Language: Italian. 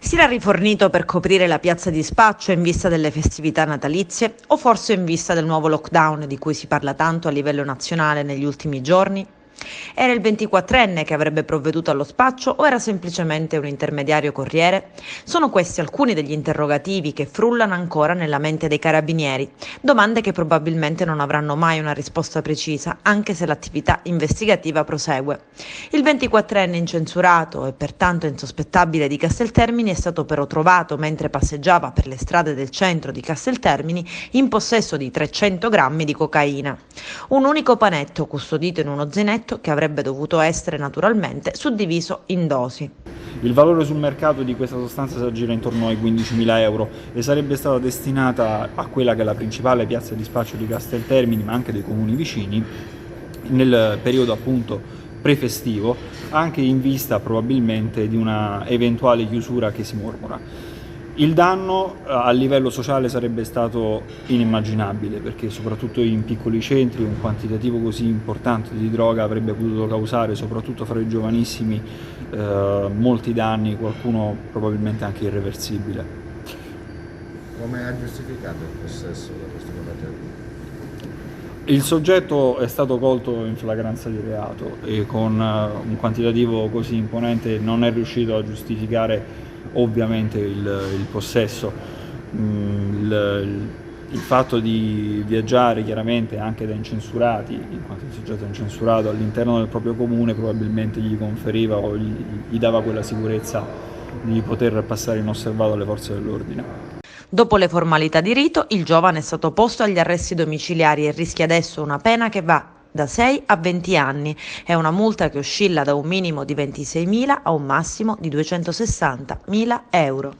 Si era rifornito per coprire la piazza di spaccio in vista delle festività natalizie o forse in vista del nuovo lockdown di cui si parla tanto a livello nazionale negli ultimi giorni? Era il 24enne che avrebbe provveduto allo spaccio o era semplicemente un intermediario corriere? Sono questi alcuni degli interrogativi che frullano ancora nella mente dei carabinieri, domande che probabilmente non avranno mai una risposta precisa, anche se l'attività investigativa prosegue. Il 24enne incensurato e pertanto insospettabile di Casteltermini è stato però trovato mentre passeggiava per le strade del centro di Casteltermini in possesso di 300 grammi di cocaina. Un unico panetto custodito in uno zainetto che avrebbe dovuto essere naturalmente suddiviso in dosi. Il valore sul mercato di questa sostanza si aggira intorno ai 15.000 euro e sarebbe stata destinata a quella che è la principale piazza di spaccio di Casteltermini, ma anche dei comuni vicini, nel periodo appunto prefestivo, anche in vista probabilmente di una eventuale chiusura che si mormora. Il danno a livello sociale sarebbe stato inimmaginabile, perché soprattutto in piccoli centri un quantitativo così importante di droga avrebbe potuto causare, soprattutto fra i giovanissimi, molti danni, qualcuno probabilmente anche irreversibile. Come ha giustificato il possesso da questo combattente? Il soggetto è stato colto in flagranza di reato e con un quantitativo così imponente non è riuscito a giustificare ovviamente il possesso. Il fatto di viaggiare chiaramente anche da incensurati, in quanto il soggetto è incensurato all'interno del proprio comune, probabilmente gli conferiva o gli dava quella sicurezza di poter passare inosservato alle forze dell'ordine. Dopo le formalità di rito, il giovane è stato posto agli arresti domiciliari e rischia adesso una pena che va da 6 a 20 anni e una multa che oscilla da un minimo di 26.000 a un massimo di 260.000 euro.